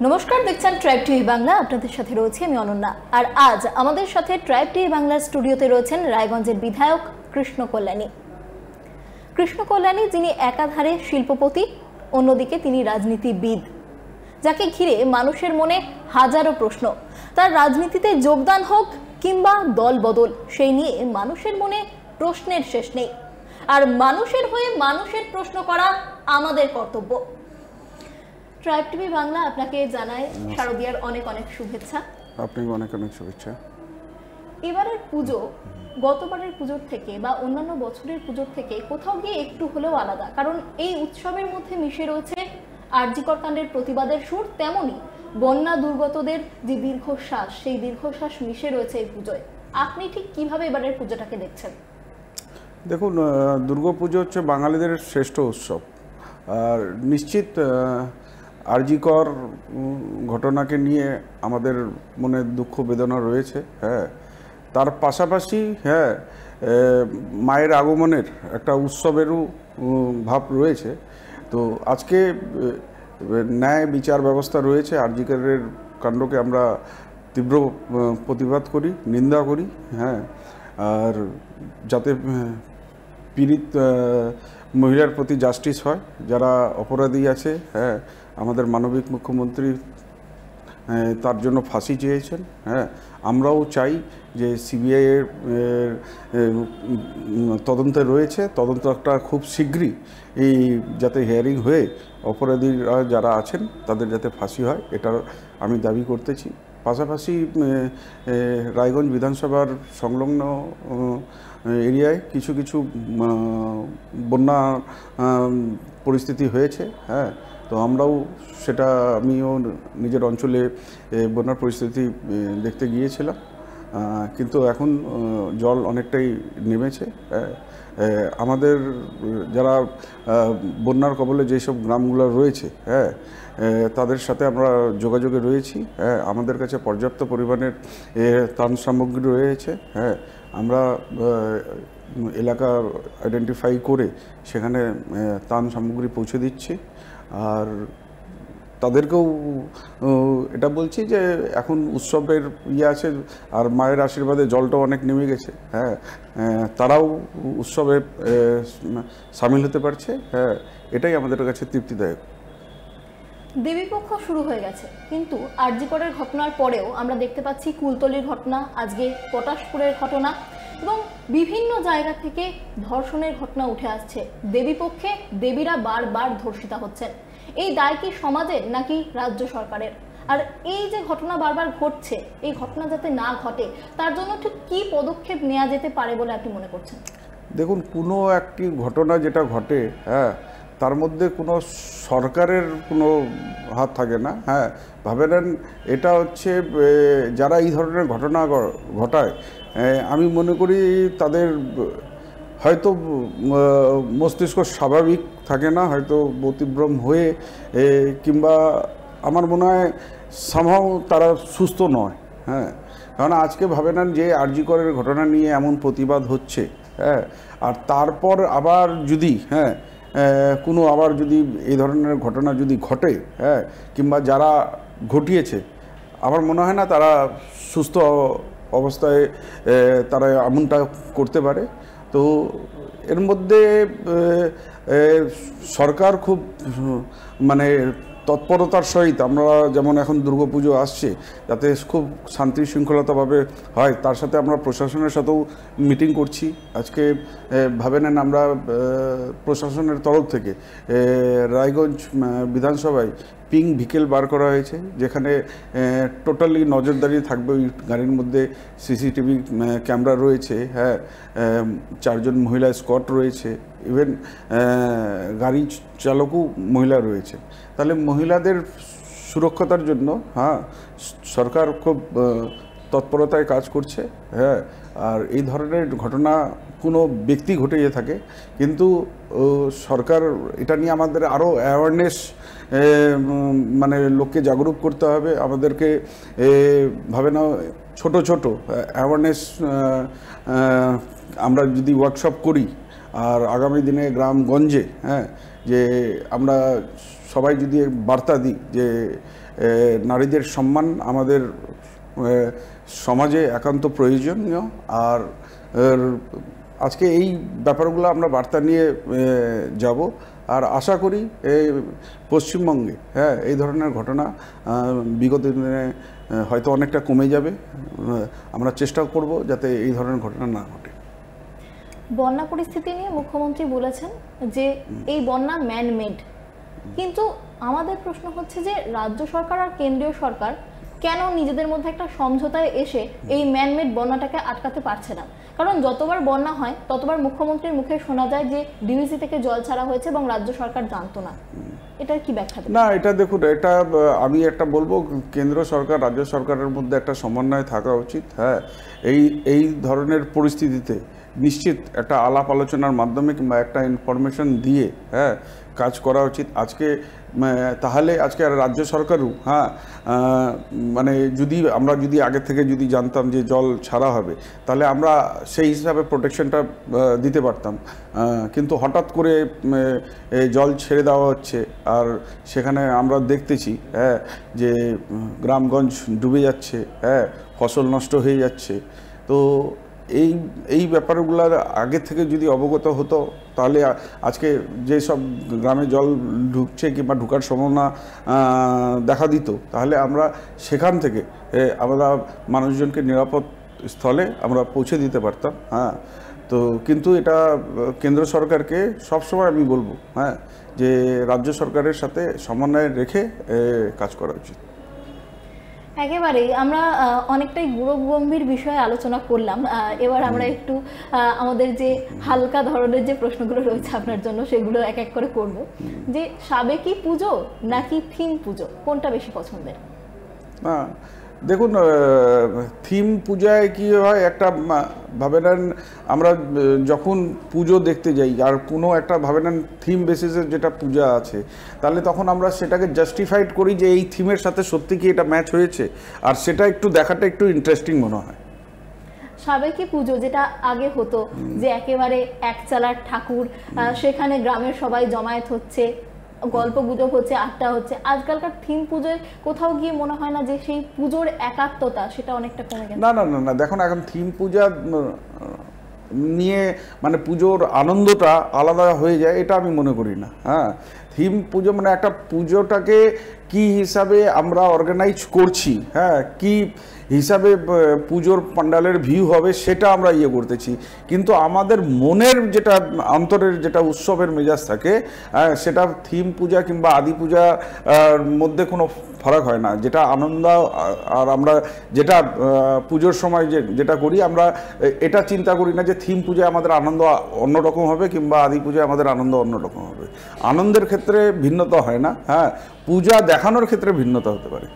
নমস্কার, দেখছেন tribe TV Bangla. আপনাদের সাথে রয়েছে আমি অনন্যা। আর আজ আমাদের সাথে ট্রাইব টিভি বাংলার স্টুডিওতে রয়েছেন রায়গঞ্জের বিধায়ক কৃষ্ণ কল্যাণী। কৃষ্ণ কল্যাণী যিনি একাধারে শিল্পপতি, অন্যদিকে তিনি রাজনীতিবিদ, যাকে ঘিরে মানুষের মনে হাজারো প্রশ্ন। তার রাজনীতিতে যোগদান হোক কিংবা দল বদল, সেই নিয়ে মানুষের মনে প্রশ্নের শেষ নেই। আর মানুষের হয়ে মানুষের প্রশ্ন করা আমাদের কর্তব্য। ট্রাইব টিভি বাংলা আপনাকে জানায় শারদীয়ার অনেক অনেক শুভেচ্ছা। আপনাকে অনেক অনেক শুভেচ্ছা। এবারের পুজো গতবারের পুজোর থেকে বা অন্যান্য বছরের পুজোর থেকে কোথাও গিয়ে একটু হলেও আলাদা, কারণ এই উৎসবের মধ্যে মিশে রয়েছে আরজিকর কাণ্ডের প্রতিবাদের সুর, তেমনি বন্যা দুর্গতদের যে দীর্ঘশ্বাস, সেই দীর্ঘশ্বাস মিশে রয়েছে এই পুজোয়। আপনি ঠিক কিভাবে এবারের পুজোটাকে দেখছেন? দেখুন, দুর্গাপুজো হচ্ছে বাঙালিদের শ্রেষ্ঠ উৎসব। আর নিশ্চিত আরজিকর ঘটনাকে নিয়ে আমাদের মনে দুঃখ বেদনা রয়েছে। হ্যাঁ, তার পাশাপাশি মায়ের আগমনের একটা উৎসবেরও ভাব রয়েছে। তো আজকে ন্যায় বিচার ব্যবস্থা রয়েছে। আরজিকরের কাণ্ডকে আমরা তীব্র প্রতিবাদ করি, নিন্দা করি। হ্যাঁ, আর যাতে পীড়িত মহিলার প্রতি জাস্টিস হয়, যারা অপরাধী আছে, হ্যাঁ, আমাদের মানবিক মুখ্যমন্ত্রী তার জন্য ফাঁসি চেয়েছেন। হ্যাঁ, আমরাও চাই যে সিবিআই এর তদন্তে রয়েছে, তদন্তটা খুব শীঘ্রই যাতে হিয়ারিং হয়ে অপরাধীরা যারা আছেন তাদের যাতে ফাঁসি হয়, এটা আমি দাবি করতেছি। পাশাপাশি রায়গঞ্জ বিধানসভার সংলগ্ন এরিয়ায় কিছু কিছু বন্যা পরিস্থিতি হয়েছে। হ্যাঁ, তো আমরাও সেটা, আমিও নিজের অঞ্চলে বন্যার পরিস্থিতি দেখতে গিয়েছিলাম, কিন্তু এখন জল অনেকটাই নেমেছে। আমাদের যারা বন্যার কবলে যেসব গ্রামগুলো রয়েছে, হ্যাঁ, তাদের সাথে আমরা যোগাযোগে রয়েছি। হ্যাঁ, আমাদের কাছে পর্যাপ্ত পরিমাণের ত্রাণ সামগ্রী রয়েছে। হ্যাঁ, আমরা এলাকা আইডেন্টিফাই করে সেখানে ত্রাণ সামগ্রী পৌঁছে দিচ্ছি। আর তাদেরকেও এটা বলছি যে এখন উৎসবের আছে, আর মায়ের আশীর্বাদে জলটাও অনেক নেমে গেছে। হ্যাঁ, তারাও উৎসবে সামিল হতে পারছে। হ্যাঁ, এটাই আমাদের কাছে তৃপ্তিদায়ক। দেবীপক্ষ শুরু হয়ে গেছে, কিন্তু আরজিকরের ঘটনার পরেও আমরা দেখতে পাচ্ছি কুলতলির ঘটনা, আজকে পটাশপুরের ঘটনা, এবং বিভিন্ন জায়গা থেকে ধর্ষণের ঘটনা উঠে আসছে। দেবীপক্ষে দেবীরা বারবার ধর্ষিতা হচ্ছেন। এই দায় কি সমাজের নাকি রাজ্য সরকারের? আর এই যে ঘটনা বারবার ঘটছে, এই ঘটনা যাতে না ঘটে তার জন্য ঠিক কী পদক্ষেপ নেওয়া যেতে পারে বলে আপনি মনে করছেন? দেখুন, কোনো একটি ঘটনা যেটা ঘটে, হ্যাঁ, তার মধ্যে কোনো সরকারের কোনো হাত থাকে না। হ্যাঁ, ভাবে নেন এটা হচ্ছে যারা এই ধরনের ঘটনা ঘটায়, আমি মনে করি তাদের হয়তো মস্তিষ্ক স্বাভাবিক থাকে না, হয়তো ব্যতিক্রম হয়ে, কিংবা আমার মনে হয় সামহাও তারা সুস্থ নয়। হ্যাঁ, কারণ আজকে ভাবে নেন যে আরজিকরের ঘটনা নিয়ে এমন প্রতিবাদ হচ্ছে, হ্যাঁ, আর তারপর আবার যদি আবার যদি এই ধরনের ঘটনা যদি ঘটে, হ্যাঁ, কিংবা যারা ঘটিয়েছে, আমার মনে হয় না তারা সুস্থ অবস্থায় তারা এমনটা করতে পারে। তো এর মধ্যে সরকার খুব মানে তৎপরতার সহিত, আমরা যেমন এখন দুর্গাপুজো আসছে, যাতে খুব শান্তি শৃঙ্খলতাভাবে হয়, তার সাথে আমরা প্রশাসনের সাথেও মিটিং করছি। আজকে ভাবে নেন আমরা প্রশাসনের তরফ থেকে রায়গঞ্জ বিধানসভায় পিঙ্ক ভিকেল বার করা হয়েছে, যেখানে টোটালি নজরদারি থাকবে। ওই গাড়ির মধ্যে সিসিটিভি ক্যামেরা রয়েছে। হ্যাঁ, 4 জন মহিলা স্কট রয়েছে, ইভেন গাড়ি চালকও মহিলা রয়েছে। তাহলে মহিলাদের সুরক্ষতার জন্য, হ্যাঁ, সরকার খুব তৎপরতায় কাজ করছে। হ্যাঁ, আর এই ধরনের ঘটনা কোনো ব্যক্তি ঘটিয়ে থাকে, কিন্তু সরকার এটা নিয়ে আমাদের আরও অ্যাওয়ারনেস, মানে লোককে জাগরুক করতে হবে। আমাদেরকে ভাবে না ছোট ছোট অ্যাওয়ারনেস আমরা যদি ওয়ার্কশপ করি, আর আগামী দিনে গ্রামগঞ্জে, হ্যাঁ, যে আমরা সবাই যদি বার্তা দিই যে নারীদের সম্মান আমাদের সমাজে একান্ত প্রয়োজনীয়, আর আজকে এই ব্যাপারগুলো আমরা বার্তা নিয়ে যাব। আর আশা করি পশ্চিমবঙ্গে এই ধরনের ঘটনা বিগত দিনে হয়তো অনেকটা কমে যাবে। আমরা চেষ্টা করব যাতে এই ধরনের ঘটনা না ঘটে। বন্যা পরিস্থিতি নিয়ে মুখ্যমন্ত্রী বলেছেন যে এই বন্যা ম্যান মেড, কিন্তু আমাদের প্রশ্ন হচ্ছে যে রাজ্য সরকার আর কেন্দ্রীয় সরকার কেন নিজেদের মধ্যে একটা সমঝোতায় এসে এই ম্যানমেড বন্যাটাকে আটকাতে পারছে না? কারণ যতবার বন্যা হয় ততবার মুখ্যমন্ত্রীর মুখে শোনা যায় যে ডিভিসি থেকে জল ছাড়া হয়েছে এবং রাজ্য সরকার জানতো না। এটার কি ব্যাখ্যা? না, এটা দেখুন, এটা আমি একটা বলবো, কেন্দ্র সরকার রাজ্য সরকারের মধ্যে একটা সমন্বয় থাকা উচিত। এই ধরনের পরিস্থিতিতে নিশ্চিত একটা আলাপ আলোচনার মাধ্যমে কিংবা একটা ইনফরমেশন দিয়ে কাজ করা উচিত। তাহলে আজকে রাজ্য সরকারও মানে আমরা যদি আগে থেকে যদি জানতাম যে জল ছাড়া হবে, তাহলে আমরা সেই হিসাবে প্রোটেকশনটা দিতে পারতাম। কিন্তু হঠাৎ করে জল ছেড়ে দেওয়া হচ্ছে, আর সেখানে আমরা দেখতেছি যে গ্রামগঞ্জ ডুবে যাচ্ছে, ফসল নষ্ট হয়ে যাচ্ছে। তো এই ব্যাপারগুলো আগে থেকে যদি অবগত হতো, তাহলে আজকে যে সব গ্রামে জল ঢুকছে কিংবা ঢুকার সম্ভাবনা দেখা দিত, তাহলে আমরা সেখান থেকে আমরা মানুষজনকে নিরাপদ স্থলে আমরা পৌঁছে দিতে পারতাম। তো কিন্তু এটা কেন্দ্র সরকারকে সবসময় আমি বলবো যে রাজ্য সরকারের সাথে সমন্বয় রেখে কাজ করা উচিত। একেবারেই আমরা অনেকটাই গম্ভীর বিষয়ে আলোচনা করলাম। এবার আমরা একটু আমাদের যে হালকা ধরনের যে প্রশ্নগুলো রয়েছে আপনার জন্য সেগুলো এক এক করে করব। যে সাবেকি পুজো নাকি থিম পুজো, কোনটা বেশি পছন্দের? দেখুন, থিম পূজায় কি হয়, একটা ভাবে নেন আমরা যখন পুজো দেখতে যাই আর কোনো একটা ভাবে নেন থিম বেসিসের যেটা পূজা আছে, তাহলে তখন আমরা সেটাকে জাস্টিফাইড করি যে এই থিমের সাথে সত্যি কি এটা ম্যাচ হয়েছে, আর সেটা একটু দেখাটা একটু ইন্টারেস্টিং মনে হয়। সাবেকি পুজো যেটা আগে হতো যে একেবারে একচালার ঠাকুর, সেখানে গ্রামের সবাই জমায়েত হচ্ছে, গল্প গুজব হচ্ছে, আড্ডা হচ্ছে, আজকালকার থিম পুজোয় কোথাও গিয়ে মনে হয় না যে সেই পুজোর একাত্মতা সেটা অনেকটা কমে গেছে? না, দেখুন, এখন থিম পূজা নিয়ে মানে পুজোর আনন্দটা আলাদা হয়ে যায়, এটা আমি মনে করি না। থিম পুজো মানে একটা পুজোটাকে কি হিসাবে আমরা অর্গানাইজ করছি, কি হিসাবে পুজোর প্যান্ডেলের ভিউ হবে সেটা আমরা করতেছি, কিন্তু আমাদের মনের যেটা অন্তরের যেটা উৎসবের মেজাজ থাকে সেটা থিম পূজা কিংবা আদি পূজার মধ্যে কোনো ফারাক হয় না। যেটা আনন্দ, আর আমরা যেটা পুজোর সময় যেটা করি, আমরা এটা চিন্তা করি না যে থিম পূজায় আমাদের আনন্দ অন্যরকম হবে কিংবা আদি পূজায় আমাদের আনন্দ অন্যরকম হবে। আনন্দের ক্ষেত্রে ভিন্নতা হয় না, পূজা দেখানোর ক্ষেত্রে ভিন্নতা হতে পারে।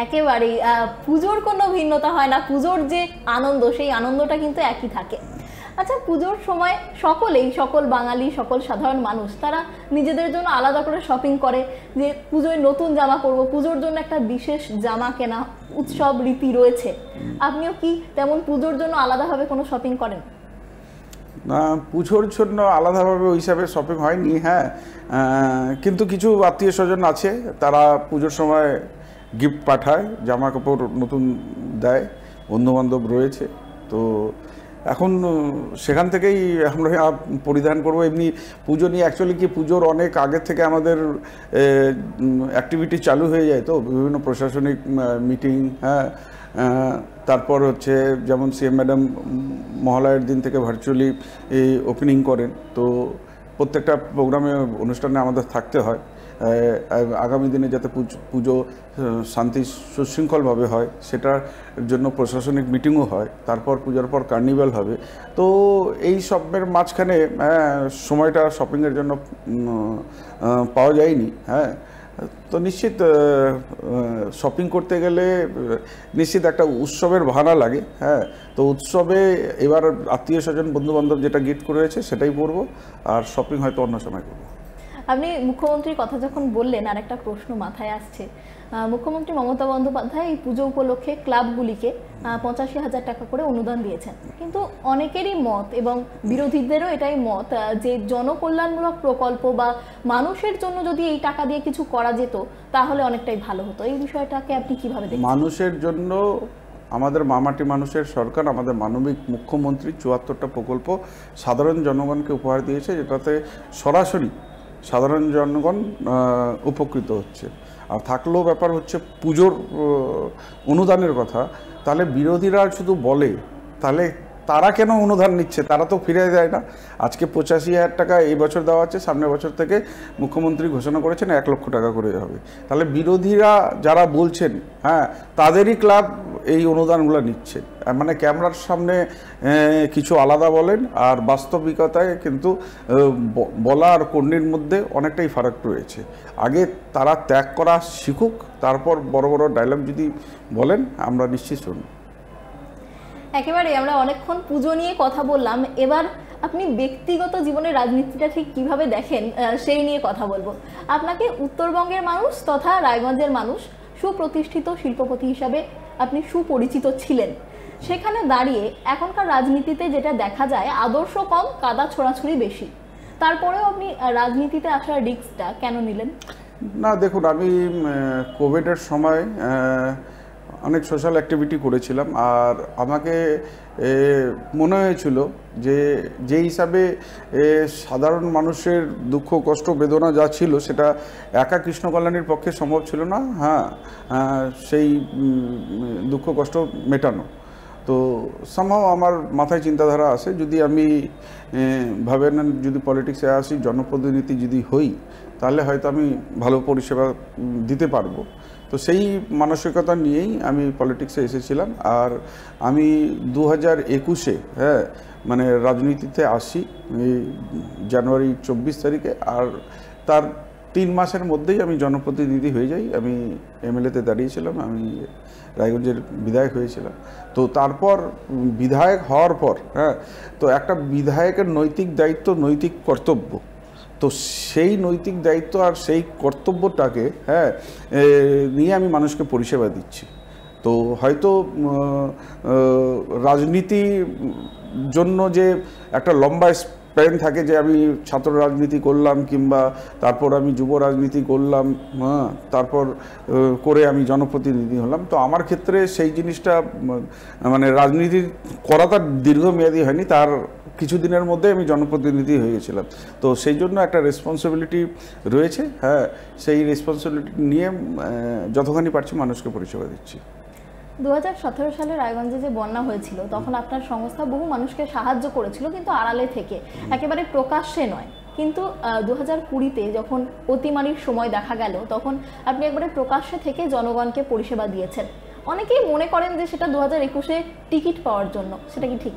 একেবারেই পুজোর কোনো ভিন্নতা হয় না, পুজোর যে আনন্দ সেই আনন্দটা কিন্তু একই থাকে। আচ্ছা, পুজোর সময় সকল বাঙালি, সকল সাধারণ মানুষ তারা নিজেদের জন্য আলাদা করে শপিং করে, যে পুজোয় নতুন জামা পরবো, পুজোর জন্য একটা বিশেষ জামা কেনা উৎসব রীতি রয়েছে। আপনিও কি তেমন পুজোর জন্য আলাদাভাবে কোনো শপিং করেন? না, পুজোর জন্য আলাদাভাবে ওই হিসাবে শপিং হয়নি। কিন্তু কিছু আত্মীয় স্বজন আছে, তারা পুজোর সময় গিফট পাঠায়, জামা কাপড় নতুন দেয়, বন্ধুবান্ধব রয়েছে। তো এখন সেখান থেকেই আমরা পরিধান করবো। এমনি পুজো নিয়ে অ্যাকচুয়ালি কি পুজোর অনেক আগের থেকে আমাদের অ্যাক্টিভিটি চালু হয়ে যায়, তো বিভিন্ন প্রশাসনিক মিটিং, তারপর হচ্ছে যেমন সিএম ম্যাডাম মহালয়ের দিন থেকে ভার্চুয়ালি ওপেনিং করেন, তো প্রত্যেকটা প্রোগ্রামে অনুষ্ঠানে আমাদের থাকতে হয়। আগামী দিনে যাতে পুজো শান্তি সুশৃঙ্খলভাবে হয় সেটার জন্য প্রশাসনিক মিটিংও হয়, তারপর পূজার পর কার্নিভাল হবে। তো এই সবের মাঝখানে সময়টা শপিংয়ের জন্য পাওয়া যায়নি। তো নিশ্চিত শপিং করতে গেলে নিশ্চিত একটা উৎসবের ভাড়া লাগে। তো উৎসবে এবার আত্মীয় স্বজন বন্ধুবান্ধব যেটা গিফট করেছে সেটাই পরবো, আর শপিং হয়তো অন্য সময় করবো। আপনি মুখ্যমন্ত্রীর কথা যখন বললেন, আর একটা প্রশ্ন মাথায় আসছে। মুখ্যমন্ত্রী মমতা বন্দ্যোপাধ্যায় এই পুজো উপলক্ষে ক্লাবগুলিকে 85,000 টাকা করে অনুদান দিয়েছেন, কিন্তু অনেকেরই মত এবং বিরোধীদেরও এটাই মত যে জনকল্যাণমূলক প্রকল্প বা মানুষের জন্য যদি এই টাকা দিয়ে কিছু করা যেত তাহলে অনেকটাই ভালো হতো। এই বিষয়টাকে আপনি কিভাবে দেখেন? মানুষের জন্য আমাদের মামাটি মানুষের সরকার, আমাদের মানবিক মুখ্যমন্ত্রী 74টা প্রকল্প সাধারণ জনগণকে উপহার দিয়েছে, যেটাতে সরাসরি সাধারণ জনগণ উপকৃত হচ্ছে। আর থাকলেও ব্যাপার হচ্ছে পুজোর অনুদানের কথা, তাহলে বিরোধীরা শুধু বলে, তাহলে তারা কেন অনুদান নিচ্ছে? তারা তো ফিরে দেয় না। আজকে 85,000 টাকা এই বছর দেওয়া হচ্ছে, সামনের বছর থেকে মুখ্যমন্ত্রী ঘোষণা করেছেন 1 লক্ষ টাকা করে হবে। তাহলে বিরোধীরা যারা বলছেন, হ্যাঁ, তাদেরই ক্লাব এই অনুদানগুলো নিচ্ছে। মানে ক্যামেরার সামনে কিছু আলাদা বলেন, আর বাস্তবিকতায় কিন্তু বলা আর কর্ণীর মধ্যে অনেকটাই ফারাক রয়েছে। আগে তারা ত্যাগ করা শিখুক, তারপর বড় বড় ডায়লগ যদি বলেন আমরা নিশ্চিত শুনি। একেবারে আমরা অনেকক্ষণ পুজো নিয়ে কথা বললাম, এবার আপনি ব্যক্তিগত জীবনে রাজনীতিটা ঠিক কিভাবে দেখেন সেই নিয়ে কথা বলবো। আপনাকে উত্তরবঙ্গের মানুষ তথা রায়গঞ্জের মানুষ সুপ্রতিষ্ঠিত শিল্পপতি হিসাবে আপনি সুপরিচিত ছিলেন। সেখানে দাঁড়িয়ে এখনকার রাজনীতিতে যেটা দেখা যায়, আদর্শ কম, কাদা ছোড়াছুড়ি বেশি। তারপরেও আপনি রাজনীতিতে আসার রিস্কটা কেন নিলেন? না দেখুন, আমি কোভিডের সময় অনেক সোশ্যাল অ্যাক্টিভিটি করেছিলাম, আর আমাকে মনে হয়েছিল যে হিসাবে সাধারণ মানুষের দুঃখ কষ্ট বেদনা যা ছিল সেটা একা কৃষ্ণ কল্যাণীর পক্ষে সম্ভব ছিল না। হ্যাঁ, সেই দুঃখ কষ্ট মেটানো। তো সামহাও আমার মাথায় চিন্তাধারা আছে, যদি আমি ভাবেন যদি পলিটিক্সে আসি, জনপ্রতিনিধি যদি হই, তাহলে হয়তো আমি ভালো পরিষেবা দিতে পারবো। তো সেই মানসিকতা নিয়েই আমি পলিটিক্সে এসেছিলাম। আর আমি 2021-এ মানে রাজনীতিতে আসি জানুয়ারি 24 তারিখে, আর তার 3 মাসের মধ্যেই আমি জনপ্রতিনিধি হয়ে যাই। আমি এমএলএতে দাঁড়িয়েছিলাম, আমি রায়গঞ্জের বিধায়ক হয়েছিলাম। তো তারপর বিধায়ক হওয়ার পর তো একটা বিধায়কের নৈতিক দায়িত্ব, নৈতিক কর্তব্য, তো সেই নৈতিক দায়িত্ব আর সেই কর্তব্যটাকে নিয়ে আমি মানুষকে পরিষেবা দিচ্ছি। তো হয়তো রাজনীতির জন্য যে একটা লম্বা স্প্যান থাকে, যে আমি ছাত্র রাজনীতি করলাম কিংবা তারপর আমি যুব রাজনীতি করলাম, তারপর করে আমি জনপ্রতিনিধি হলাম, তো আমার ক্ষেত্রে সেই জিনিসটা মানে রাজনীতি করাটা দীর্ঘমেয়াদী হয়নি, তার কিছুদিনের মধ্যে আমি জনপ্রতিনিধি হয়ে গেছিলাম। তো সেই জন্য একটা রেসপন্সিবিলিটি রয়েছে। হ্যাঁ, সেই রেসপন্সিবিলিটি নিয়ে যতখানি পারছি মানুষকে পরিষেবা দিচ্ছি। 2017 সালে রায়গঞ্জে যে বন্যা হয়েছিল, তখন আপনার সংস্থা বহু মানুষকে সাহায্য করেছিল, কিন্তু আড়ালে থেকে, একেবারে প্রকাশ্যে নয়। কিন্তু 2020-তে যখন অতিমারির সময় দেখা গেল, তখন আপনি একবারে প্রকাশ্যে থেকে জনগণকে পরিষেবা দিয়েছেন। অনেকেই মনে করেন যে সেটা 2021-এ টিকিট পাওয়ার জন্য, সেটা কি ঠিক?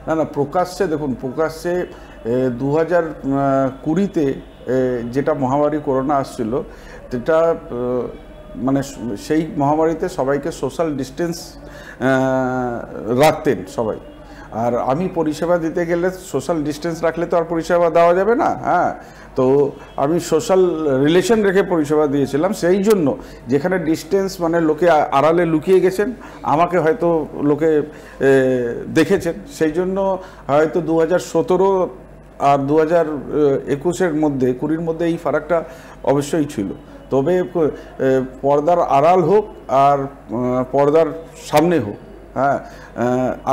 না না, প্রকাশ্যে দেখুন, প্রকাশ্যে 2020-তে যেটা মহামারী করোনা আসছিল, সেটা মানে সেই মহামারীতে সবাইকে সোশ্যাল ডিস্টেন্স রাখতেন সবাই। আর আমি পরিষেবা দিতে গেলে সোশ্যাল ডিস্টেন্স রাখলে তো আর পরিষেবা দেওয়া যাবে না। হ্যাঁ, তো আমি সোশ্যাল রিলেশন রেখে পরিষেবা দিয়েছিলাম। সেই জন্য যেখানে ডিস্টেন্স মানে লোকে আড়ালে লুকিয়ে গেছেন, আমাকে হয়তো লোকে দেখেছেন, সেই জন্য হয়তো 2017 আর 2021-এর মধ্যে 20-র মধ্যে এই ফারাকটা অবশ্যই ছিল। তবে পর্দার আড়াল হোক আর পর্দার সামনে হোক, হ্যাঁ,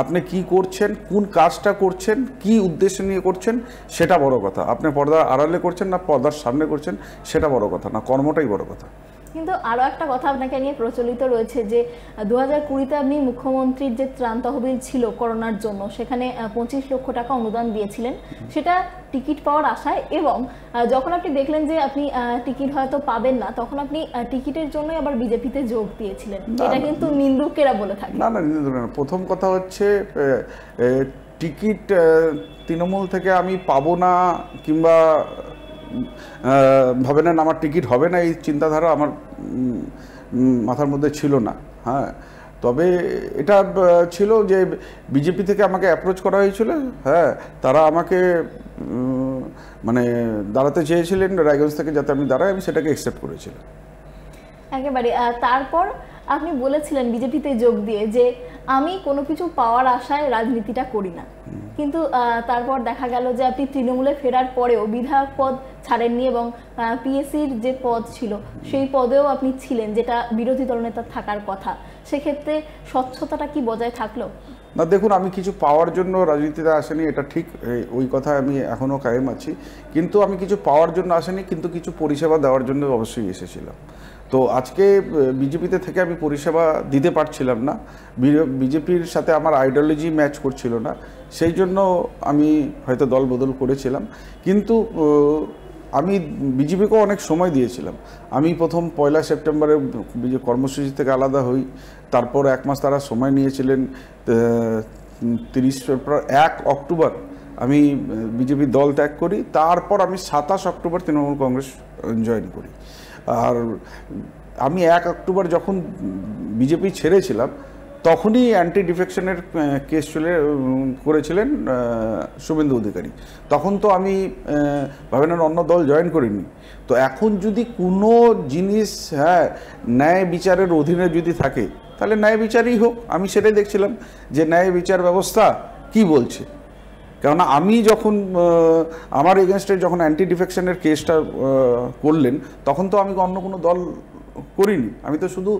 আপনি কি করছেন, কোন কাজটা করছেন, কি উদ্দেশ্য নিয়ে করছেন, সেটা বড় কথা। আপনি পর্দার আড়ালে করছেন না পর্দার সামনে করছেন, সেটা বড় কথা না, কর্মটাই বড় কথা। কিন্তু আরও একটা কথা আপনাকে নিয়ে প্রচলিত রয়েছে যে 2020-তে আপনি মুখ্যমন্ত্রীর যে ত্রাণ তহবিল ছিল করোনার জন্য, সেখানে 25 লক্ষ টাকা অনুদান দিয়েছিলেন, সেটা টিকিট পাওয়ার আশায়, এবং যখন আপনি দেখলেন যে আপনি টিকিট হয়তো পাবেন না, তখন আপনি টিকিটের জন্যই আবার বিজেপিতে যোগ দিয়েছিলেন। এটা কিন্তু নিন্দুকেরা বলে থাকে। না না, নিন্দুক না। প্রথম কথা হচ্ছে টিকিট তৃণমূল থেকে আমি পাবো না কিংবা ভাবে না আমার টিকিট হবে না, এই চিন্তাধারা আমার মাথার মধ্যে ছিল না। হ্যাঁ, তো তবে এটা ছিল যে বিজেপি থেকে আমাকে অ্যাপ্রোচ করা হয়েছিল, হ্যাঁ, তারা আমাকে মানে দাঁড়াতে চেয়েছিলেন রায়গঞ্জ থেকে, যাতে আমি দাঁড়াই, আমি সেটাকে অ্যাকসেপ্ট করেছিলাম। একেবারে। তারপর আপনি বলেছিলেন বিজেপিতে যোগ দিয়ে যে আমি কোনো কিছু পাওয়ার আশায় রাজনীতিটা করি না, কিন্তু তারপর দেখা গেল যে আপনি তৃণমূলে ফেরার পরেও বিধায়ক পদ ছাড়েননি এবং পিএসসির যে পদ ছিল সেই পদেও আপনি ছিলেন, যেটা বিরোধী দলনেতার থাকার কথা। সেক্ষেত্রে স্বচ্ছতাটা কি বজায় থাকলো? না, দেখুন, আমি কিছু পাওয়ার জন্য রাজনীতিতে আসেনি, এটা ঠিক, ওই কথায় আমি এখনও কায়েম আছি। কিন্তু আমি কিছু পাওয়ার জন্য আসেনি, কিন্তু কিছু পরিষেবা দেওয়ার জন্য অবশ্যই এসেছিলাম। তো আজকে বিজেপিতে থেকে আমি পরিষেবা দিতে পারছিলাম না, বিজেপির সাথে আমার আইডিওলজি ম্যাচ করছিল না, সেই জন্য আমি হয়তো দল বদল করেছিলাম। কিন্তু আমি বিজেপিকেও অনেক সময় দিয়েছিলাম। আমি প্রথম 1 সেপ্টেম্বরে কর্মসূচি থেকে আলাদা হই, তারপর 1 মাস তারা সময় নিয়েছিলেন। 1 অক্টোবর আমি বিজেপি দল ত্যাগ করি, তারপর আমি 27 অক্টোবর তৃণমূল কংগ্রেস জয়েন করি। আর আমি 1 অক্টোবর যখন বিজেপি ছেড়েছিলাম, তখনই অ্যান্টি ডিফেকশনের কেস করেছিলেন শুভেন্দু অধিকারী। তখন তো আমি ভাবেন অন্য দল জয়েন করিনি। তো এখন যদি কোনো জিনিস, হ্যাঁ, ন্যায় বিচারের অধীনে যদি থাকে, তাহলে ন্যায় বিচারই হোক। আমি সেটাই দেখছিলাম যে ন্যায় বিচার ব্যবস্থা কি বলছে। কেননা আমি যখন আমার এগেনস্টে যখন অ্যান্টি ডিফেকশনের কেসটা করলেন, তখন তো আমি অন্য কোনো দল করিনি, আমি তো শুধু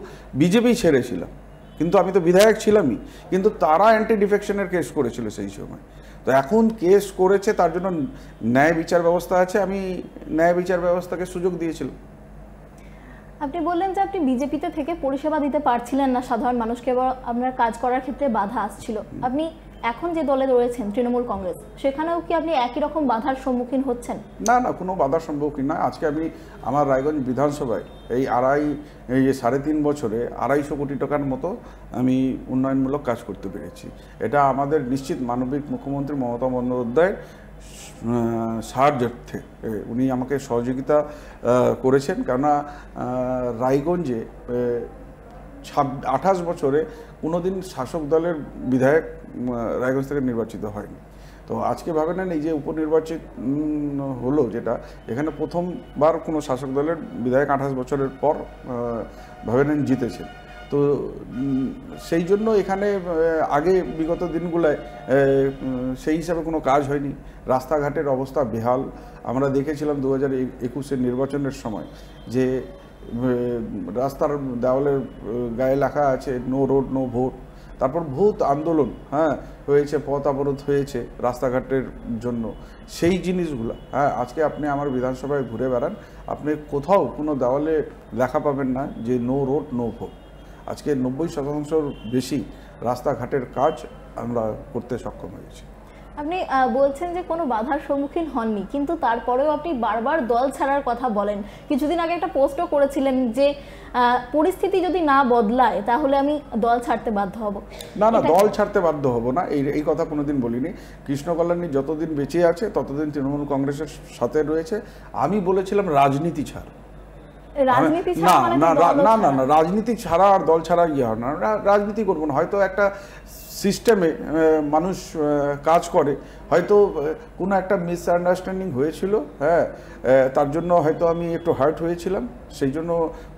বিজেপি ছেড়েছিলাম, কিন্তু আমি তো বিধায়ক ছিলামই। কিন্তু তারা অ্যান্টি ডিফেকশনের কেস করেছিল সেই সময়। তো এখন কেস করেছে, তার জন্য ন্যায় বিচার ব্যবস্থা আছে, আমি ন্যায় বিচার ব্যবস্থাকে সুযোগ দিয়েছিলাম। আপনি বললেন যে আপনি বিজেপিতে থেকে পরিষেবা দিতে পারছিলেন না সাধারণ মানুষকে, বা আপনার কাজ করার ক্ষেত্রে বাধা আসছিল। আপনি এখন যে দলে রয়েছেন তৃণমূল কংগ্রেস, সেখানেও কি আপনি একই রকম বাধার সম্মুখীন হচ্ছেন? না না, কোনো বাধার সম্মুখীন না। আজকে আমি আমার রায়গঞ্জ বিধানসভায় এই 3.5 বছরে 250 কোটি টাকার মতো আমি উন্নয়নমূলক কাজ করতে পেরেছি। এটা আমাদের নিশ্চিত মানবিক মুখ্যমন্ত্রী মমতা বন্দ্যোপাধ্যায়ের সাহায্যার্থে উনি আমাকে সহযোগিতা করেছেন। কেননা রায়গঞ্জে 28 বছরে কোনোদিন শাসক দলের বিধায়ক রায়গঞ্জ থেকে নির্বাচিত হয়নি। তো আজকে ভাবে নেন, এই যে উপনির্বাচিত হলো, যেটা এখানে প্রথমবার কোনো শাসক দলের বিধায়ক 28 বছরের পর ভাবে নেন জিতেছেন। তো সেই জন্য এখানে আগে বিগত দিনগুলোয় সেই হিসাবে কোনো কাজ হয়নি। রাস্তাঘাটের অবস্থা বেহাল। আমরা দেখেছিলাম 2021-এর নির্বাচনের সময় যে রাস্তার দেওয়ালের গায়ে লেখা আছে নো রোড নো ভোট। তারপর বহুত আন্দোলন, হ্যাঁ, হয়েছে, পথ অবরোধ হয়েছে রাস্তাঘাটের জন্য। সেই জিনিসগুলো, হ্যাঁ, আজকে আপনি আমার বিধানসভায় ঘুরে বেড়ান, আপনি কোথাও কোনো দেওয়ালে লেখা পাবেন না যে নো রোড নো ভোট। আজকে 90% বেশি রাস্তাঘাটের কাজ আমরা করতে সক্ষম হয়েছি। আপনি বলছেন যে কোনো বাধার সম্মুখীন হননি, কিন্তু তারপরেও আপনি বারবার দল ছাড়ার কথা বলেন। কিছুদিন আগে একটা পোস্টও করেছিলেন যে পরিস্থিতি যদি না বদলায় তাহলে আমি দল ছাড়তে বাধ্য হব। না না, দল ছাড়তে বাধ্য হব না, এই কথা কোনোদিন বলিনি। কৃষ্ণ কল্যাণী যতদিন বেঁচে আছে ততদিন তৃণমূল কংগ্রেসের সাথে রয়েছে। আমি বলেছিলাম রাজনীতি ছাড়, রাজনীতি না না না না না, রাজনীতি ছাড়া আর দল ছাড়া ইয়ে হয় না। রাজনীতি করবো না, হয়তো একটা সিস্টেমে মানুষ কাজ করে, হয়তো কোনো একটা মিসআন্ডারস্ট্যান্ডিং হয়েছিল, হ্যাঁ, তার জন্য হয়তো আমি একটু হার্ট হয়েছিলাম, সেই জন্য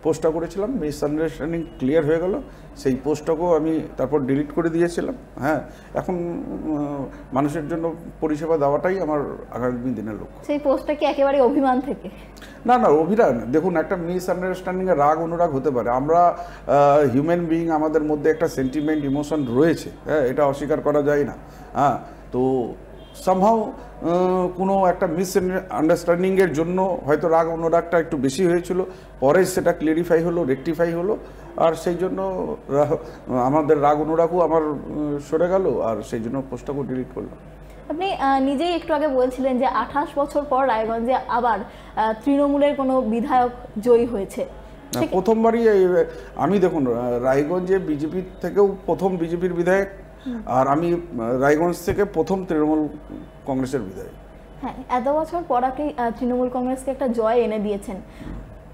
পোস্টটা করেছিলাম। মিসআন্ডারস্ট্যান্ডিং ক্লিয়ার হয়ে গেল, সেই পোস্টটাকেও আমি তারপর ডিলিট করে দিয়েছিলাম। হ্যাঁ, এখন মানুষের জন্য পরিষেবা দেওয়াটাই আমার আগামী দিনের লক্ষ্য। সেই পোস্টটা কি একেবারে অভিমান থেকে? না না, অভিমান। দেখুন, একটা মিসআন্ডারস্ট্যান্ডিংয়ে রাগ অনুরাগ হতে পারে। আমরা হিউম্যান বিইং, আমাদের মধ্যে একটা সেন্টিমেন্ট ইমোশন রয়েছে, হ্যাঁ, এটা অস্বীকার করা যায় না। হ্যাঁ, তো সামহাও কোনো একটা মিসআন্ডারস্ট্যান্ডিংয়ের জন্য হয়তো রাগ অনুরাগটা একটু বেশি হয়েছিল, পরে সেটা ক্লিয়ারিফাই হলো, রেকটিফাই হলো, আর সেই জন্য আমাদের রাগ অনুরাগও আমার সরে গেল, আর সেই জন্য পোস্টটাকেও ডিলিট করলাম। আপনি নিজেই একটু আগে বলছিলেন যে 28 বছর পর রায়গঞ্জে আবার তৃণমূলের কোনো বিধায়ক জয়ী হয়েছে। প্রথমবারই আমি, দেখুন, রায়গঞ্জে বিজেপি থেকেও প্রথম বিজেপির বিধায়ক, আর আমি রায়গঞ্জ থেকে প্রথম তৃণমূল কংগ্রেসের বিধায়ক। হ্যাঁ, এত বছর পর আপনি তৃণমূল কংগ্রেসকে একটা জয় এনে দিয়েছেন।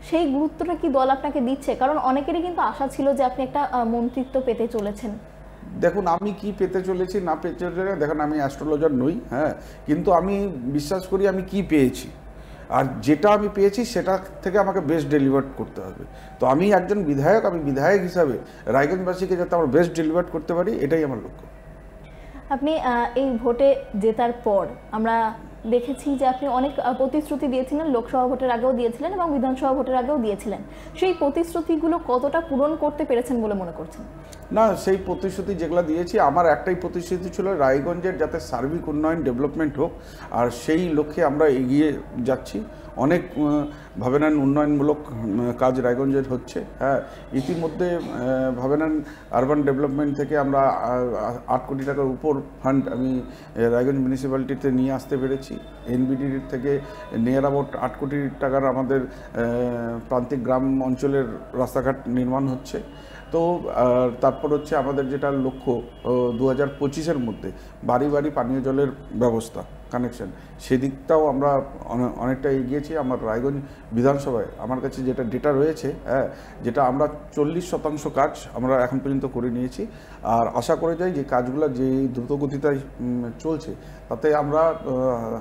সেই গুরুত্বটা কি দল আপনাকে দিচ্ছে? কারণ অনেকেরই কিন্তু আশা ছিল যে আপনি একটা মন্ত্রিত্ব পেতে চলেছেন। দেখুন, আমি কি পেতে চলেছি না পেতে চলেছি, দেখুন আমি অ্যাস্ট্রোলজার নই, হ্যাঁ, কিন্তু আমি বিশ্বাস করি আমি কি পেয়েছি, আর যেটা আমি পেয়েছি সেটা থেকে আমাকে বেস্ট ডেলিভার করতে হবে। তো আমি একজন বিধায়ক, আমি বিধায়ক হিসাবে রায়গঞ্জবাসীকে যাতে আমার বেস্ট ডেলিভার করতে পারি, এটাই আমার লক্ষ্য। আপনি এই ভোটে জেতার পর আমরা দেখেছি যে আপনি অনেক প্রতিশ্রুতি দিয়েছিলেন, লোকসভা ভোটের আগেও দিয়েছিলেন এবং বিধানসভা ভোটের আগেও দিয়েছিলেন। সেই প্রতিশ্রুতিগুলো কতটা পূরণ করতে পেরেছেন বলে মনে করছেন? না, সেই প্রতিশ্রুতি যেগুলো দিয়েছি, আমার একটাই প্রতিশ্রুতি ছিল রায়গঞ্জের যাতে সার্বিক উন্নয়ন, ডেভেলপমেন্ট হোক, আর সেই লক্ষ্যে আমরা এগিয়ে যাচ্ছি। অনেক ভাবেনান উন্নয়নমূলক কাজ রায়গঞ্জের হচ্ছে। হ্যাঁ, ইতিমধ্যে ভাবেনান আরবান ডেভেলপমেন্ট থেকে আমরা 8 কোটি টাকার উপর ফান্ড আমি রায়গঞ্জ মিউনিসিপ্যালিটিতে নিয়ে আসতে পেরেছি। এনবিডির থেকে নিয়ার অ্যাবাউট 8 কোটি টাকার আমাদের প্রান্তিক গ্রাম অঞ্চলের রাস্তাঘাট নির্মাণ হচ্ছে। তো তারপর হচ্ছে আমাদের যেটা লক্ষ্য 2025-এর মধ্যে বাড়ি বাড়ি পানীয় জলের ব্যবস্থা, কানেকশন, সেদিকটাও আমরা অনেকটা এগিয়েছি। আমার রায়গঞ্জ বিধানসভায় আমার কাছে যেটা ডেটা রয়েছে, হ্যাঁ, যেটা আমরা 40% কাজ আমরা এখন পর্যন্ত করে নিয়েছি। আর আশা করে যাই যে কাজগুলো যে দ্রুতগতিতে চলছে তাতে আমরা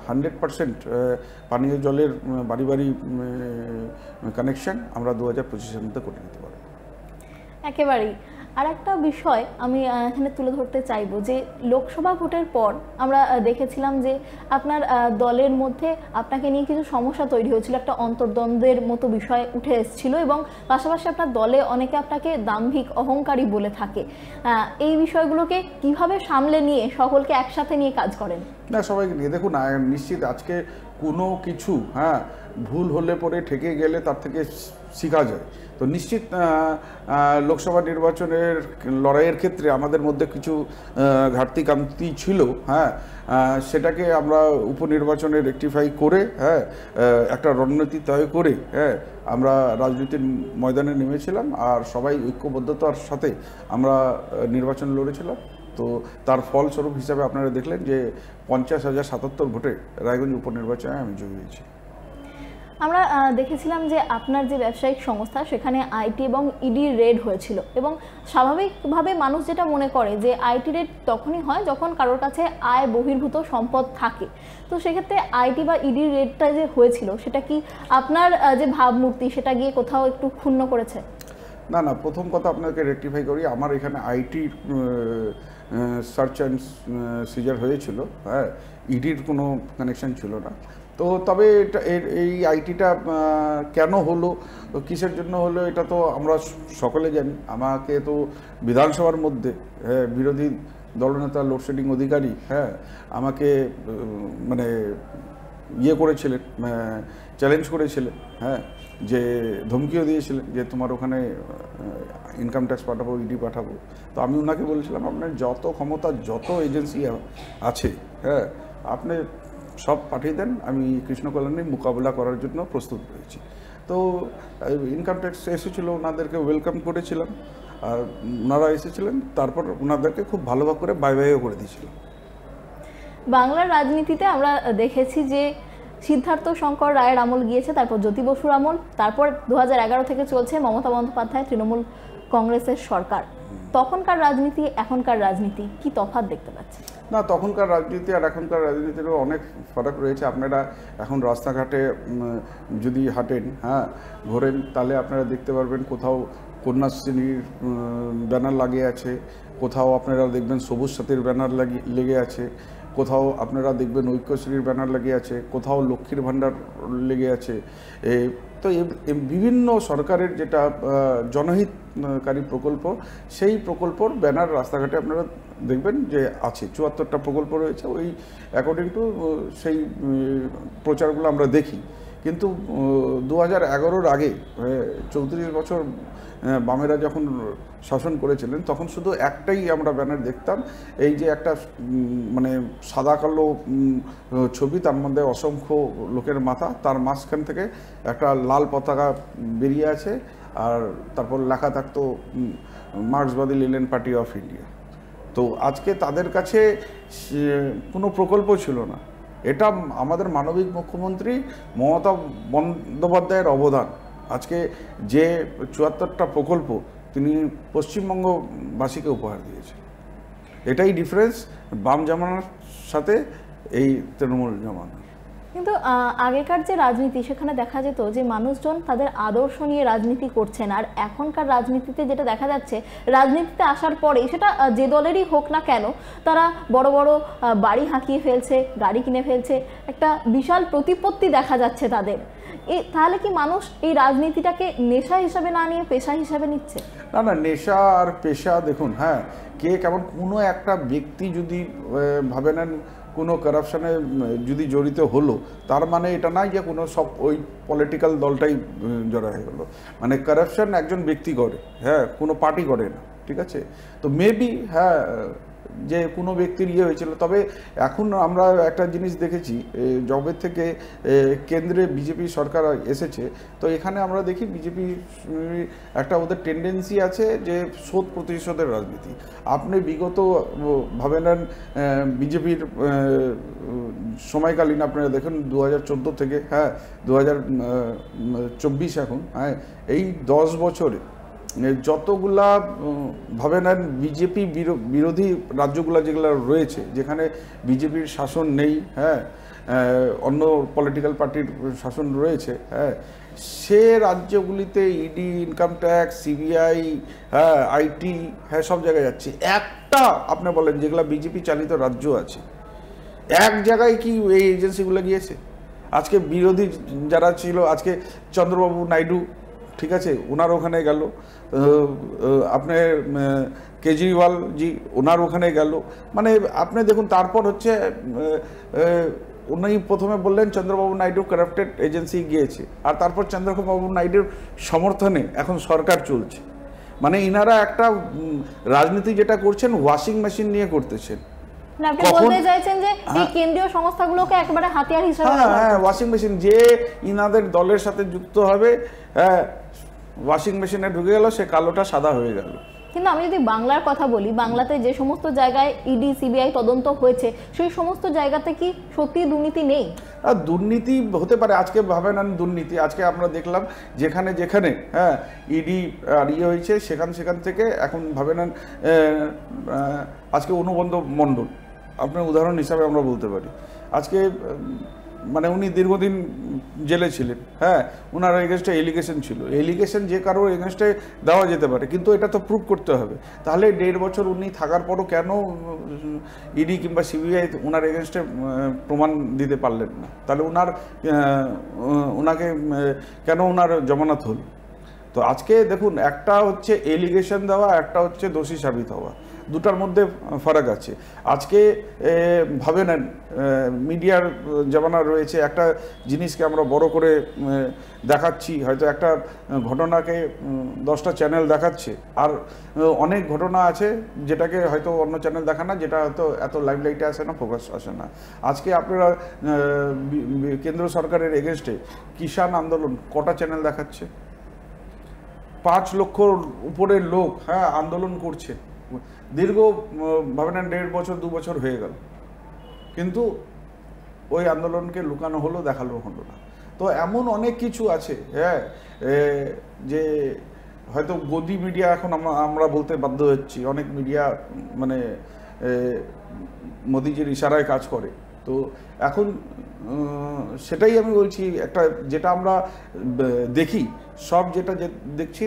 100% পানীয় জলের বাড়ি বাড়ি কানেকশন আমরা 2025-এর মধ্যে করে নিতে পারব। একেবারেই। আর একটা বিষয় আমি এখানে তুলে ধরতে চাইবো যে লোকসভা ভোটের পর আমরা দেখেছিলাম যে আপনার দলের মধ্যে আপনাকে নিয়ে কিছু সমস্যা তৈরি হয়েছিল, একটা অন্তর্দ্বন্দ্বের মতো বিষয় উঠে এসেছিল এবং পাশাপাশি আপনার দলে অনেকে আপনাকে দাম্ভিক, অহংকারী বলে থাকে। এই বিষয়গুলোকে কিভাবে সামলে নিয়ে সকলকে একসাথে নিয়ে কাজ করেন? না, সবাইকে নিয়ে দেখুন, নিশ্চিত আজকে কোনো কিছু, হ্যাঁ, ভুল হলে পরে ঠেকে গেলে তার থেকে শেখা যায়। তো নিশ্চিত লোকসভা নির্বাচনের লড়াইয়ের ক্ষেত্রে আমাদের মধ্যে কিছু ঘাটতি কামতি ছিল, হ্যাঁ, সেটাকে আমরা উপনির্বাচনে রেকটিফাই করে, হ্যাঁ, একটা রণনীতি তৈরি করে, হ্যাঁ, আমরা রাজনীতির ময়দানে নেমেছিলাম আর সবাই ঐক্যবদ্ধতার সাথে আমরা নির্বাচন লড়েছিলাম। তো তার ফলস্বরূপ হিসাবে আপনারা দেখলেন যে 50,077 ভোটে রায়গঞ্জ উপনির্বাচনে আমি জয়ী হয়েছি। আমরা দেখেছিলাম যে আপনার যে ব্যবসায়িক সংস্থা সেখানে আইটি এবং ইডি রেড হয়েছিল এবং স্বাভাবিকভাবে মানুষ যেটা মনে করে যে আইটি রেড তখনই হয় যখন কারোর কাছে আয় বহির্ভূত সম্পদ থাকে। তো সেক্ষেত্রে আইটি বা ইডি রেডটা যে হয়েছিল সেটা কি আপনার যে ভাবমূর্তি সেটা গিয়ে কোথাও একটু ক্ষুণ্ণ করেছে? না না, প্রথম কথা আপনাকে রেকটিফাই করি, আমার এখানে আইটি সার্চ অ্যান্ড সিজার হয়েছিল, হ্যাঁ, ইডির কোনো কানেকশন ছিল না। তো তবে এটা এই আইটিটা কেন হলো, কিসের জন্য হলো, এটা তো আমরা সকলে জানি। আমাকে তো বিধানসভার মধ্যে বিরোধী দলনেতা লোডশেডিং অধিকারী, হ্যাঁ, আমাকে মানে ইয়ে করেছিলেন, চ্যালেঞ্জ করেছিলেন, হ্যাঁ, যে ধমকিও দিয়েছিলেন যে তোমার ওখানে ইনকাম ট্যাক্স পাঠাবো, ইডি পাঠাবো। তো আমি ওনাকে বলেছিলাম আপনার যত ক্ষমতা, যত এজেন্সি আছে, হ্যাঁ, আপনি সব পাঠিয়ে দেন, আমি কৃষ্ণকল্যাণী মোকাবিলা করার জন্য প্রস্তুত রয়েছি। তো ইনকাম ট্যাক্স এসেছিলো, ওনাদেরকে ওয়েলকাম করেছিলাম আর ওনারা এসেছিলেন, তারপর ওনাদেরকে খুব ভালোভাবে করে বাই বাইও করে দিয়েছিলাম। বাংলার রাজনীতিতে আমরা দেখেছি যে সিদ্ধার্থ শঙ্কর রায়ের আমল গিয়েছে, তারপর জ্যোতি বসুর আমল, তারপর 2011 থেকে চলছে মমতা বন্দ্যোপাধ্যায় তৃণমূল কংগ্রেসের সরকার। তখনকার রাজনীতি এখনকার রাজনীতি কি তফাৎ দেখতে পাচ্ছেন? না, তখনকার রাজনীতি আর এখনকার রাজনীতিরও অনেক ফারাক রয়েছে। আপনারা এখন রাস্তাঘাটে যদি হাঁটেন, হ্যাঁ, ঘোরেন, তাহলে আপনারা দেখতে পারবেন কোথাও কন্যাশ্রীর ব্যানার লাগিয়ে আছে, কোথাও আপনারা দেখবেন সবুজ সাথীর ব্যানার লেগে আছে, কোথাও আপনারা দেখবেন ঐক্যশ্রীর ব্যানার লাগিয়ে আছে, কোথাও লক্ষ্মীর ভাণ্ডার লেগে আছে। তো বিভিন্ন সরকারের যেটা জনহিতকারী প্রকল্প, সেই প্রকল্পর ব্যানার রাস্তাঘাটে আপনারা দেখবেন যে আছে। 74টা প্রকল্প রয়েছে, ওই অ্যাকর্ডিং টু সেই প্রচারগুলো আমরা দেখি। কিন্তু 2011-র আগে 34 বছর বামেরা যখন শাসন করেছিলেন তখন শুধু একটাই আমরা ব্যানার দেখতাম, এই যে একটা মানে সাদা কালো ছবি, তার মধ্যে অসংখ্য লোকের মাথা, তার মাঝখান থেকে একটা লাল পতাকা বেরিয়ে আছে, আর তারপর লেখা থাকতো মার্ক্সবাদী লেনিন পার্টি অফ ইন্ডিয়া। তো আজকে তাদের কাছে কোনো প্রকল্প ছিল না। এটা আমাদের মানবিক মুখ্যমন্ত্রী মমতা বন্দ্যোপাধ্যায়ের অবদান। আজকে যে ৭৪টা প্রকল্প তিনি পশ্চিমবঙ্গবাসীকে উপহার দিয়েছেন, এটাই ডিফারেন্স বাম জামানার সাথে এই তৃণমূল জামানা। কিন্তু আগেকার যে রাজনীতি সেখানে দেখা যেত যে মানুষজন তাদের আদর্শ নিয়ে রাজনীতি করছেন, আর এখনকার রাজনীতিতে যেটা দেখা যাচ্ছে, রাজনীতিতে আসার পরে সেটা যে দলেরই হোক না কেন, তারা বড় বড় বাড়ি হাঁকিয়ে ফেলছে, গাড়ি কিনে ফেলছে, একটা বিশাল প্রতিপত্তি দেখা যাচ্ছে তাদের। তাহলে কি মানুষ এই রাজনীতিটাকে নেশা হিসাবে না নিয়ে পেশা হিসাবে নিচ্ছে? না না, নেশা আর পেশা দেখুন, হ্যাঁ, কে কেমন কোনো একটা ব্যক্তি যদি ভাবে নেন কোনো কারাপশানে যদি জড়িত হলো, তার মানে এটা নয় যে কোনো সব ওই পলিটিক্যাল দলটাই জড়া হয়ে গেলো। মানে কারাপশান একজন ব্যক্তি করে, হ্যাঁ, কোনো পার্টি করে না, ঠিক আছে? তো মেবি হ্যাঁ যে কোনো ব্যক্তির ইয়ে হয়েছিল। তবে এখন আমরা একটা জিনিস দেখেছি, যবে থেকে কেন্দ্রে বিজেপি সরকার এসেছে, তো এখানে আমরা দেখি বিজেপি একটা ওদের টেন্ডেন্সি আছে যে শোধ প্রতিশোধের রাজনীতি। আপনি বিগত ভাবে নেন বিজেপির সময়কালীন আপনারা দেখুন ২০১৪ থেকে হ্যাঁ ২০২৪ এখন, হ্যাঁ, এই ১০ বছরে যতগুলা ভাবে নেন বিজেপি বিরোধী রাজ্যগুলো যেগুলো রয়েছে, যেখানে বিজেপির শাসন নেই, হ্যাঁ, অন্য পলিটিক্যাল পার্টির শাসন রয়েছে, হ্যাঁ, সে রাজ্যগুলিতে ইডি, ইনকাম ট্যাক্স, সিবিআই, হ্যাঁ, আইটি, হ্যাঁ, সব জায়গায় যাচ্ছে। একটা আপনি বলেন যেগুলো বিজেপি চালিত রাজ্য আছে, এক জায়গায় কি এই এজেন্সিগুলো গিয়েছে? আজকে বিরোধী যারা ছিল, আজকে চন্দ্রবাবু নাইডু, ঠিক আছে, ওনার ওখানে গেল, আপনি কেজরিওয়াল জি ওনার ওখানে গেল, মানে আপনি দেখুন। তারপর হচ্ছে উনি প্রথমে বললেন চন্দ্রবাবু নাইডু কারাপ্টেড এজেন্সি গিয়েছে, আর তারপর চন্দ্রবাবু নাইডুর সমর্থনে এখন সরকার চলছে। মানে ইনারা একটা রাজনীতি যেটা করছেন ওয়াশিং মেশিন নিয়ে করতেছেন। আপনি বলতে চাইছেন যে এই কেন্দ্রীয় সংস্থাগুলোকে একেবারে হাতিয়ার হিসেবে, হ্যাঁ, ওয়াশিং মেশিন, যে ইনাদের দলের সাথে যুক্ত হবে, হ্যাঁ, ওয়াশিং মেশিনে ঢুকে গেল, সে কালোটা সাদা হয়ে গেল। কিন্তু আমি যদি বাংলার কথা বলি, বাংলাতে যে সমস্ত জায়গায় ইডি, সিবিআই তদন্ত হয়েছে, সেই সমস্ত জায়গাতে কি সত্যি দুর্নীতি নেই? দুর্নীতি হতে পারে, আজকে ভাবেন দুর্নীতি, আজকে আমরা দেখলাম যেখানে যেখানে হ্যাঁ ইডি আর ইয়ে হয়েছে, সেখান থেকে এখন ভাবেন আজকে অনুবন্ধ মণ্ডল আপনার উদাহরণ হিসাবে আমরা বলতে পারি। আজকে মানে উনি দীর্ঘদিন জেলে ছিলেন, হ্যাঁ, ওনার এগেনস্টে এলিগেশন ছিল, এলিগেশন যে কারোর এগেনস্টে দেওয়া যেতে পারে, কিন্তু এটা তো প্রুভ করতে হবে। তাহলে ১.৫ বছর উনি থাকার পরও কেন ইডি কিংবা সিবিআই ওনার এগেনস্টে প্রমাণ দিতে পারলেন না? তাহলে ওনাকে কেন ওনার জমানত হল? তো আজকে দেখুন, একটা হচ্ছে এলিগেশন দেওয়া, একটা হচ্ছে দোষী সাবিত হওয়া, দুটার মধ্যে ফারাক আছে। আজকে ভাবে নেন মিডিয়ার জামানা রয়েছে, একটা জিনিসকে আমরা বড় করে দেখাচ্ছি, হয়তো একটা ঘটনাকে 10টা চ্যানেল দেখাচ্ছে, আর অনেক ঘটনা আছে যেটাকে হয়তো অন্য চ্যানেল দেখা না, যেটা হয়তো এত লাইমলাইটে আসে না, ফোকাস আসে না। আজকে আপনারা কেন্দ্র সরকারের এগেনস্টে কিষাণ আন্দোলন কটা চ্যানেল দেখাচ্ছে? 5 লক্ষর উপরের লোক, হ্যাঁ, আন্দোলন করছে, দীর্ঘ ভাবেন 1.5 বছর 2 বছর হয়ে গেল, কিন্তু ওই আন্দোলনকে লুকানো হলো, দেখানো হলো না। তো এমন অনেক কিছু আছে, হ্যাঁ, যে হয়তো গদি মিডিয়া এখন আমরা বলতে বাধ্য হচ্ছি, অনেক মিডিয়া মানে মোদিজির ইশারায় কাজ করে। তো এখন সেটাই আমি বলছি, একটা যেটা আমরা দেখি, সব যেটা দেখছি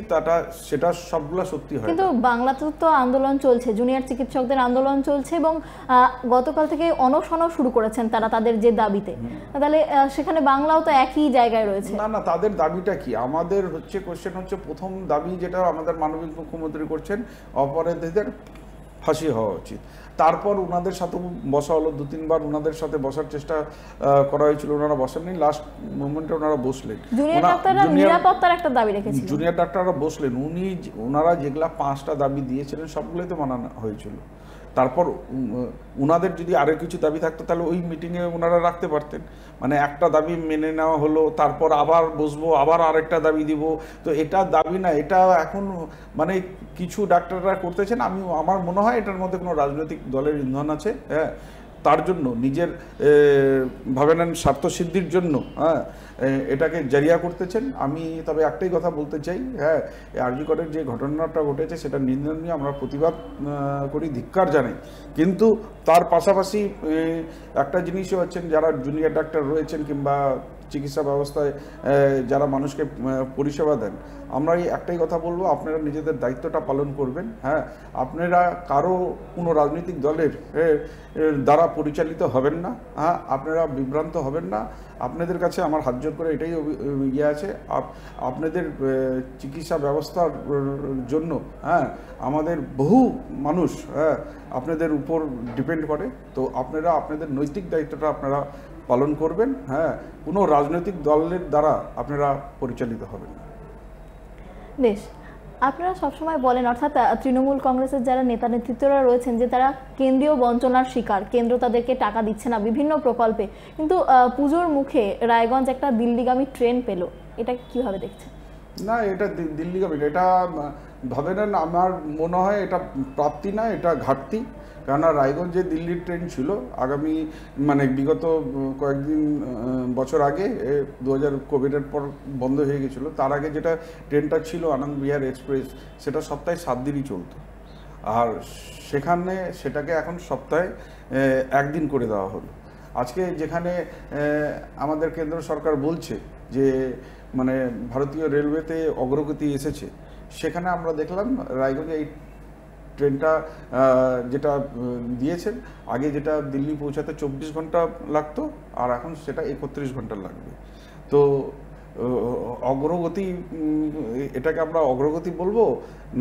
সেটা সবগুলো সত্যি হয়। কিন্তু বাংলাতে তো আন্দোলন চলছে, জুনিয়র চিকিৎসকদের আন্দোলন চলছে, এবং গতকাল থেকে অনশনও শুরু করেছেন তারা তাদের যে দাবিতে। তাহলে সেখানে বাংলাও তো একই জায়গায় রয়েছে। না, তাদের দাবিটা কি? আমাদের হচ্ছে কোশ্চেন হচ্ছে, প্রথম দাবি যেটা আমাদের মাননীয় মুখ্যমন্ত্রী করছেন, অপরাধীদের ফাঁসি হওয়া উচিত। তারপর ওনাদের সাথে বসা হলো, 2-3 বার ওনাদের সাথে বসার চেষ্টা করা হয়েছিল, ওনারা বসেননি, লাস্ট মোমেন্টে ওনারা বসলেন। নিরাপত্তার একটা দাবি রেখেছিলেন, জুনিয়র ডাক্তাররা বসলেন, ওনারা যেগুলা 5টা দাবি দিয়েছিলেন সবগুলোই তো মানা হয়েছিল। তারপর ওনাদের যদি আরও কিছু দাবি থাকতো তাহলে ওই মিটিংয়ে ওনারা রাখতে পারতেন। মানে একটা দাবি মেনে নেওয়া হলো, তারপর আবার বসবো, আবার আরেকটা দাবি দিব। তো এটা দাবি না, এটা এখন মানে কিছু ডাক্তাররা করতেছেন। আমার মনে হয় এটার মধ্যে কোনো রাজনৈতিক দলের ইন্ধন আছে, হ্যাঁ। তার জন্য নিজের ভাবে নেন স্বার্থসিদ্ধির জন্য এটাকে জারিয়া করতেছেন। আমি তবে একটাই কথা বলতে চাই, হ্যাঁ, আরজি করের যে ঘটনাটা ঘটেছে সেটা নিন্দনীয়, আমরা প্রতিবাদ করি, ধিক্কার জানাই। কিন্তু তার পাশাপাশি একটা জিনিসও হচ্ছেন, যারা জুনিয়র ডাক্তার রয়েছেন কিংবা চিকিৎসা ব্যবস্থায় যারা মানুষকে পরিষেবা দেন, আমরা এই একটাই কথা বলবো, আপনারা নিজেদের দায়িত্বটা পালন করবেন। হ্যাঁ, আপনারা কারো কোনো রাজনৈতিক দলের দ্বারা পরিচালিত হবেন না, হ্যাঁ, আপনারা বিভ্রান্ত হবেন না। আপনাদের কাছে আমার হাত জোর করে এটাই আছে, আপনাদের চিকিৎসা ব্যবস্থার জন্য, হ্যাঁ, আমাদের বহু মানুষ, হ্যাঁ, আপনাদের উপর ডিপেন্ড করে। তো আপনারা আপনাদের নৈতিক দায়িত্বটা আপনারা পালন করবেন। হ্যাঁ, কোনো রাজনৈতিক দলের দ্বারা আপনারা পরিচালিত হবেন না। বেশ, আপনারা সবসময় বলেন, অর্থাৎ তৃণমূল কংগ্রেসের যারা নেতা নেতৃত্বরা রয়েছেন, যে তারা কেন্দ্রীয় বঞ্চনার শিকার, কেন্দ্র তাদেরকে টাকা দিচ্ছে না বিভিন্ন প্রকল্পে, কিন্তু পুজোর মুখে রায়গঞ্জ একটা দিল্লিগামী ট্রেন পেল, এটা কিভাবে দেখছেন? না, এটা দিল্লিগামী, এটা ভাবে নেন, আমার মনে হয় এটা প্রাপ্তি না, এটা ঘাটতি। কেননা রায়গঞ্জে দিল্লির ট্রেন ছিল আগামী বিগত কয়েকদিন বছর আগে, 2000 কোভিডের পর বন্ধ হয়ে গেছিলো। তার আগে যেটা ট্রেনটা ছিল আনন্দ বিহার এক্সপ্রেস, সেটা সপ্তাহে 7 দিনই চলতো। আর সেখানে সেটাকে এখন সপ্তাহে 1 দিন করে দেওয়া হলো। আজকে যেখানে আমাদের কেন্দ্র সরকার বলছে যে ভারতীয় রেলওয়েতে অগ্রগতি এসেছে, সেখানে আমরা দেখলাম রায়গঞ্জে এই ট্রেনটা যেটা দিয়েছেন, আগে যেটা দিল্লি পৌঁছাতে 24 ঘন্টা লাগতো, আর এখন সেটা 31 ঘন্টা লাগবে। তো অগ্রগতি, এটাকে আমরা অগ্রগতি বলবো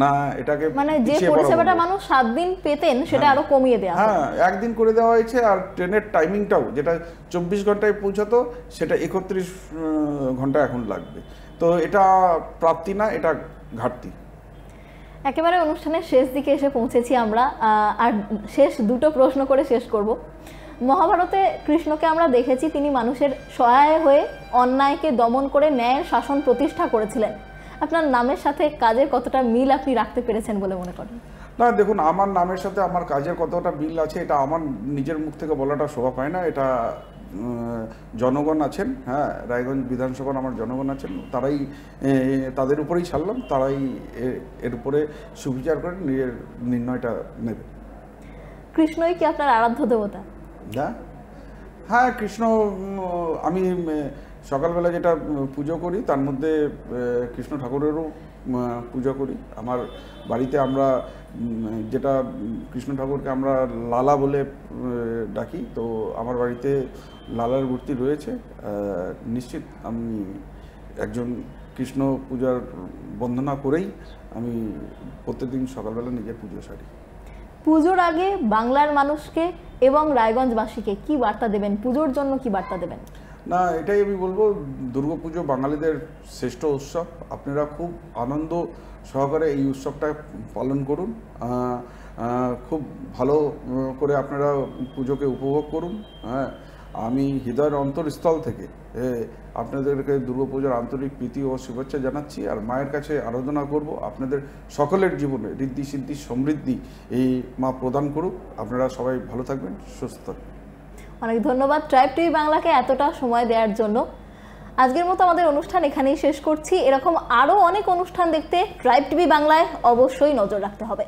না, এটাকে যে পরিষেবাটা মানুষ 7 দিন পেতেন সেটা আরো কমিয়ে দেওয়া, হ্যাঁ, 1 দিন করে দেওয়া হয়েছে। আর ট্রেনের টাইমিংটাও যেটা 24 ঘন্টায় পৌঁছাতো, সেটা 31 ঘন্টা এখন লাগবে। তো এটা প্রাপ্তি না, এটা ঘাটতি। একেবারে অনুষ্ঠানের শেষ দিকে এসে পৌঁছেছি আমরা, আর শেষ দুটো প্রশ্ন করে শেষ করব। মহাভারতে কৃষ্ণকে আমরা দেখেছি, তিনি মানুষের সহায় হয়ে অন্যায়কে দমন করে ন্যায়ের শাসন প্রতিষ্ঠা করেছিলেন। আপনার নামের সাথে কাজের কতটা মিল আপনি রাখতে পেরেছেন বলে মনে করেন? না, দেখুন, আমার নামের সাথে আমার কাজের কতটা মিল আছে এটা আমার নিজের মুখ থেকে বলাটা শোভা পায় না। এটা জনগণ আছেন, হ্যাঁ, রায়গঞ্জ বিধানসভার আমার জনগণ আছেন, তারাই, তাদের উপরেই ছাড়লাম, তারাই এর উপরে সুবিচার করে নিজের নির্ণয়টা নেবে। কৃষ্ণই কি আপনার আরাধ্য দেবতা? হ্যাঁ, কৃষ্ণ, আমি সকালবেলা যেটা পুজো করি তার মধ্যে কৃষ্ণ ঠাকুরেরও পুজো করি। আমার বাড়িতে আমরা যেটা কৃষ্ণ ঠাকুরকে আমরা লালা বলে ডাকি, তো আমার বাড়িতে লালার মূর্তি রয়েছে। নিশ্চিত আমি একজন কৃষ্ণ পূজার বন্দনা করেই আমি প্রত্যেকদিন সকালবেলা নিজের পুজো সারি। পুজোর আগে বাংলার মানুষকে এবং রায়গঞ্জবাসীকে কি বার্তা দেবেন, পুজোর জন্য কি বার্তা দেবেন? না, এটাই আমি বলবো, দুর্গাপুজো বাঙালিদের শ্রেষ্ঠ উৎসব। আপনারা খুব আনন্দ সহকারে এই উৎসবটা পালন করুন, খুব ভালো করে আপনারা পুজোকে উপভোগ করুন। হ্যাঁ, আমি হৃদয়ের অন্তরস্থল থেকে আপনাদেরকে দুর্গাপুজোর আন্তরিক প্রীতি ও শুভেচ্ছা জানাচ্ছি। আর মায়ের কাছে আরাধনা করব আপনাদের সকলের জীবনে ঋদ্ধি সিদ্ধি সমৃদ্ধি এই মা প্রদান করুক। আপনারা সবাই ভালো থাকবেন, সুস্থ থাকবেন। অনেক ধন্যবাদ ট্রাইব টিভি বাংলাকে এতটা সময় দেওয়ার জন্য। আজকের মতো আমাদের অনুষ্ঠান এখানেই শেষ করছি। এরকম আরও অনেক অনুষ্ঠান দেখতে ট্রাইব টিভি বাংলায় অবশ্যই নজর রাখতে হবে।